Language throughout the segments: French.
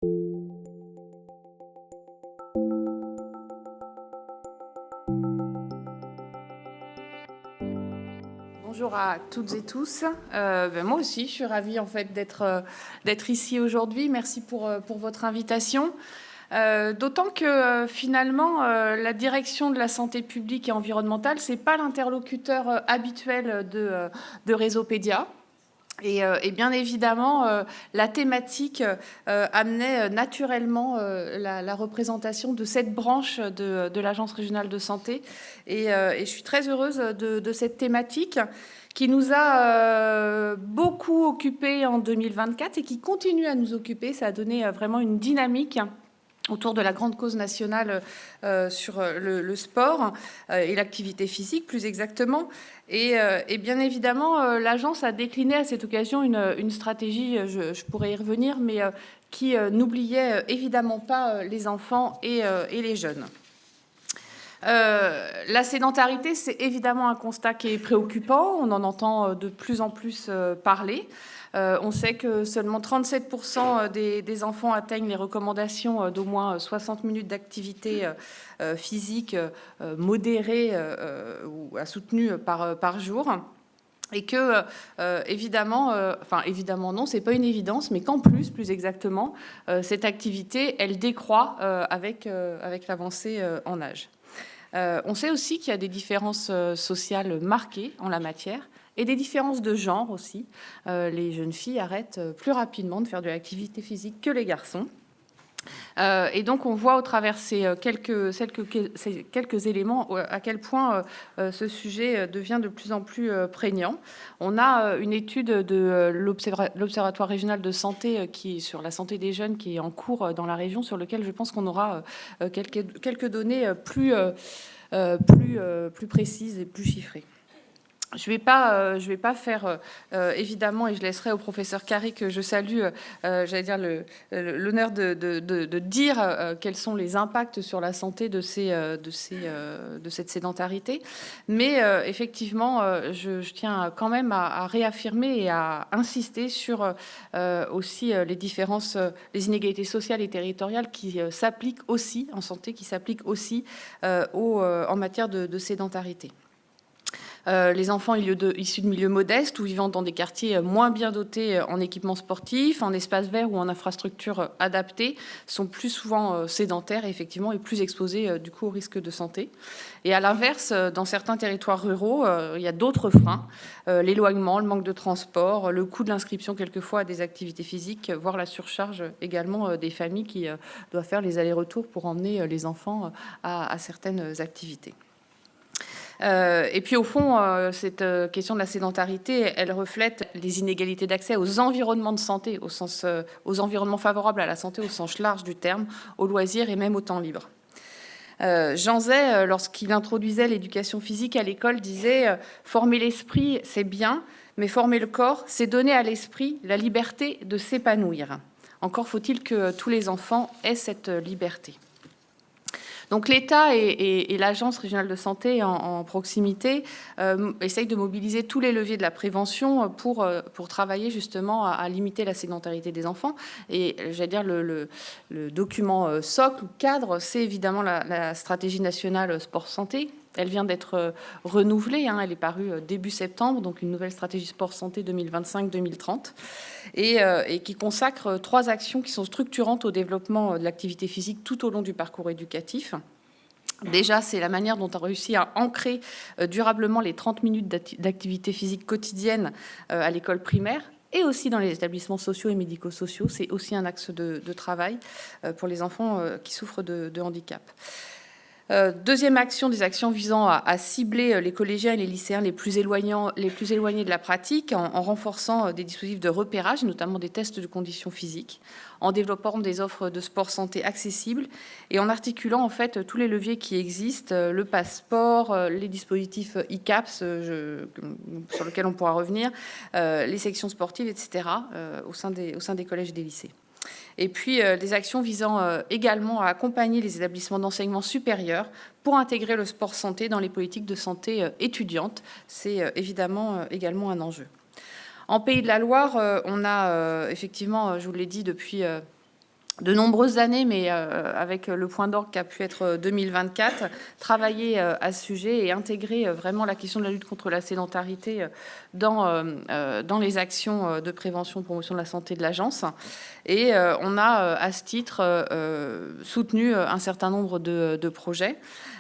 Bonjour à toutes et tous. Moi aussi, je suis ravie en fait d'être ici aujourd'hui. Merci pour votre invitation. D'autant que finalement, la direction de la santé publique et environnementale, c'est pas l'interlocuteur habituel de Réseaupédia. Et bien évidemment, la thématique amenait naturellement la représentation de cette branche de l'Agence régionale de santé. Et je suis très heureuse de cette thématique qui nous a beaucoup occupés en 2024 et qui continue à nous occuper. Ça a donné vraiment une dynamique autour de la grande cause nationale sur le sport et l'activité physique, plus exactement. Et bien évidemment, l'agence a décliné à cette occasion une stratégie, je pourrais y revenir, mais qui n'oubliait évidemment pas les enfants et les jeunes. La sédentarité, c'est évidemment un constat qui est préoccupant. On en entend de plus en plus parler. On sait que seulement 37% des enfants atteignent les recommandations d'au moins 60 minutes d'activité physique modérée ou soutenue par jour. Et que, évidemment non, c'est pas une évidence, mais qu'en plus exactement, cette activité, elle décroît avec l'avancée en âge. On sait aussi qu'il y a des différences sociales marquées en la matière et des différences de genre aussi. Les jeunes filles arrêtent plus rapidement de faire de l'activité physique que les garçons. Et donc, on voit au travers ces quelques éléments à quel point ce sujet devient de plus en plus prégnant. On a une étude de l'Observatoire régional de santé sur la santé des jeunes qui est en cours dans la région, sur lequel je pense qu'on aura quelques données plus précises et plus chiffrées. Je vais pas faire, évidemment, et je laisserai au professeur Carré, que je salue, j'allais dire l'honneur de dire quels sont les impacts sur la santé de cette sédentarité. Mais effectivement, je tiens quand même à réaffirmer et à insister sur aussi les différences, les inégalités sociales et territoriales qui s'appliquent aussi en santé, qui s'appliquent aussi en matière de sédentarité. Les enfants issus de milieux modestes ou vivant dans des quartiers moins bien dotés en équipements sportifs, en espaces verts ou en infrastructures adaptées sont plus souvent sédentaires effectivement et plus exposés du coup aux risques de santé. Et à l'inverse, dans certains territoires ruraux, il y a d'autres freins, l'éloignement, le manque de transport, le coût de l'inscription quelquefois à des activités physiques, voire la surcharge également des familles qui doivent faire les allers-retours pour emmener les enfants à certaines activités. Et puis au fond, cette question de la sédentarité, elle reflète les inégalités d'accès aux environnements de santé, aux environnements favorables à la santé au sens large du terme, aux loisirs et même au temps libre. Jean Zay, lorsqu'il introduisait l'éducation physique à l'école, disait « Former l'esprit, c'est bien, mais former le corps, c'est donner à l'esprit la liberté de s'épanouir. Encore faut-il que tous les enfants aient cette liberté. » Donc l'État et l'Agence régionale de santé en proximité essayent de mobiliser tous les leviers de la prévention pour travailler justement à limiter la sédentarité des enfants. Et j'allais dire le document socle ou cadre, c'est évidemment la stratégie nationale sport-santé. Elle vient d'être renouvelée, elle est parue début septembre, donc une nouvelle stratégie sport-santé 2025-2030, et qui consacre 3 actions qui sont structurantes au développement de l'activité physique tout au long du parcours éducatif. Déjà, c'est la manière dont on a réussi à ancrer durablement les 30 minutes d'activité physique quotidienne à l'école primaire, et aussi dans les établissements sociaux et médico-sociaux. C'est aussi un axe de travail pour les enfants qui souffrent de handicap. Deuxième action, des actions visant à cibler les collégiens et les lycéens les plus éloignés de la pratique en renforçant des dispositifs de repérage, notamment des tests de conditions physiques, en développant des offres de sport santé accessibles et en articulant en fait tous les leviers qui existent, le passeport, les dispositifs ICAPS sur lesquels on pourra revenir, les sections sportives, etc. Au sein des collèges et des lycées. Et puis des actions visant également à accompagner les établissements d'enseignement supérieur pour intégrer le sport santé dans les politiques de santé étudiantes. C'est évidemment également un enjeu. En Pays de la Loire, on a effectivement, je vous l'ai dit, depuis de nombreuses années, mais avec le point d'orgue qu'a pu être 2024, travailler à ce sujet et intégrer vraiment la question de la lutte contre la sédentarité dans les actions de prévention et promotion de la santé de l'agence. Et on a, à ce titre, soutenu un certain nombre de projets.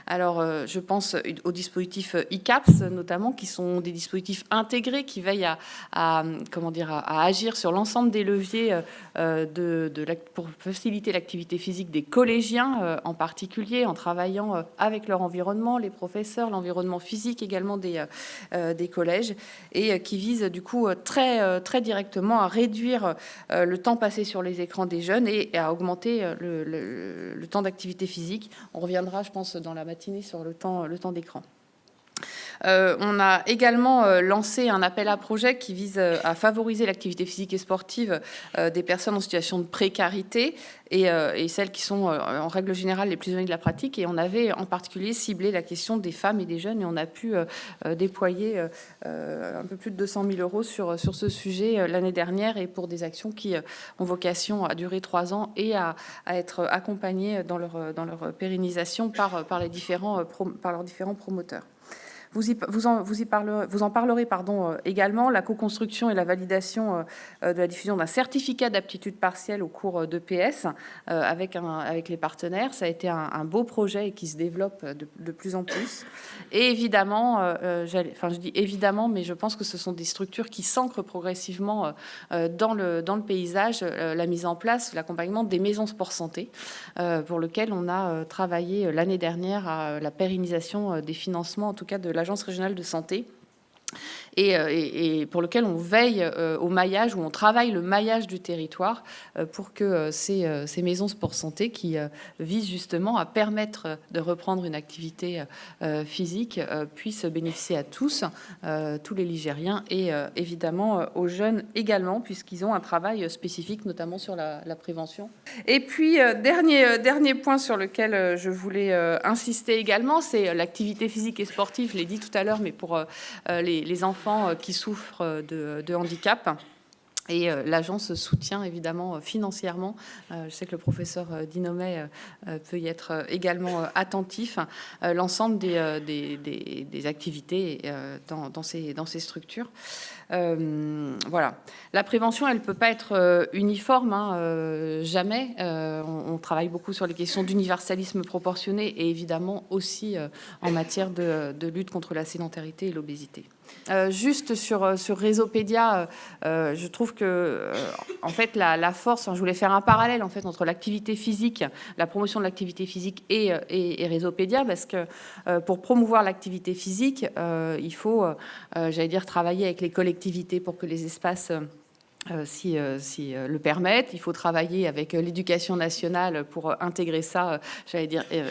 Alors, je pense aux dispositifs ICAPS, notamment, qui sont des dispositifs intégrés qui veillent à agir sur l'ensemble des leviers pour faciliter l'activité physique des collégiens, en particulier en travaillant avec leur environnement, les professeurs, l'environnement physique également des collèges, et qui visent du coup très directement à réduire le temps passé sur les écrans des jeunes et à augmenter le temps d'activité physique. On reviendra, je pense, dans la matinée sur le temps d'écran. On a également lancé un appel à projet qui vise à favoriser l'activité physique et sportive des personnes en situation de précarité et celles qui sont en règle générale les plus éloignées de la pratique. Et on avait en particulier ciblé la question des femmes et des jeunes, et on a pu déployer un peu plus de 200 000 euros sur ce sujet l'année dernière, et pour des actions qui ont vocation à durer 3 ans et à être accompagnées dans leur pérennisation par leurs différents promoteurs. Vous en parlerez également, la co-construction et la validation de la diffusion d'un certificat d'aptitude partielle au cours d'EPS avec les partenaires. Ça a été un beau projet et qui se développe de plus en plus. Et évidemment, je dis évidemment, mais je pense que ce sont des structures qui s'ancrent progressivement dans le paysage, la mise en place, l'accompagnement des maisons sport santé, pour lequel on a travaillé l'année dernière à la pérennisation des financements, en tout cas de l'Agence régionale de santé, et pour lequel on veille au maillage, où on travaille le maillage du territoire pour que ces maisons sport santé qui visent justement à permettre de reprendre une activité physique puissent bénéficier à tous les Ligériens, et évidemment aux jeunes également, puisqu'ils ont un travail spécifique, notamment sur la prévention. Et puis, dernier point sur lequel je voulais insister également, c'est l'activité physique et sportive. Je l'ai dit tout à l'heure, mais pour les enfants qui souffrent de handicap. Et l'agence soutient évidemment financièrement, je sais que le professeur Dinomet peut y être également attentif, l'ensemble des activités dans ces structures. Voilà. La prévention, elle ne peut pas être uniforme, jamais. On travaille beaucoup sur les questions d'universalisme proportionné et évidemment aussi en matière de lutte contre la sédentarité et l'obésité. Juste sur Réseaupédia, je trouve que en fait la force, je voulais faire un parallèle en fait entre l'activité physique, la promotion de l'activité physique et Réseaupédia, parce que pour promouvoir l'activité physique, il faut, travailler avec les collectivités pour que les espaces si le permettent. Il faut travailler avec l'éducation nationale pour intégrer ça,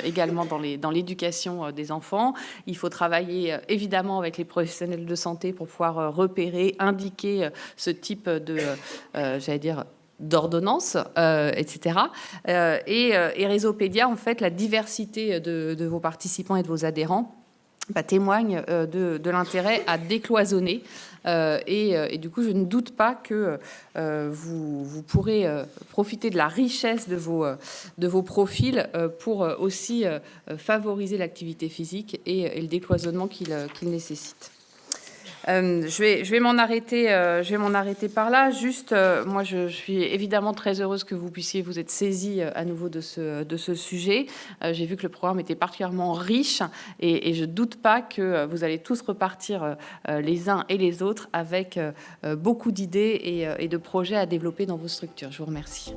également dans l'éducation des enfants. Il faut travailler évidemment avec les professionnels de santé pour pouvoir repérer, indiquer ce type de, d'ordonnance, etc. Et Réseaupédia, en fait, la diversité de vos participants et de vos adhérents témoigne de l'intérêt à décloisonner. Et du coup, je ne doute pas que vous pourrez profiter de la richesse de vos profils pour aussi favoriser l'activité physique et le décloisonnement qu'il nécessite. Je vais m'en arrêter par là. Juste, moi, je suis évidemment très heureuse que vous puissiez vous être saisis à nouveau de ce sujet. J'ai vu que le programme était particulièrement riche et je ne doute pas que vous allez tous repartir les uns et les autres avec beaucoup d'idées et de projets à développer dans vos structures. Je vous remercie.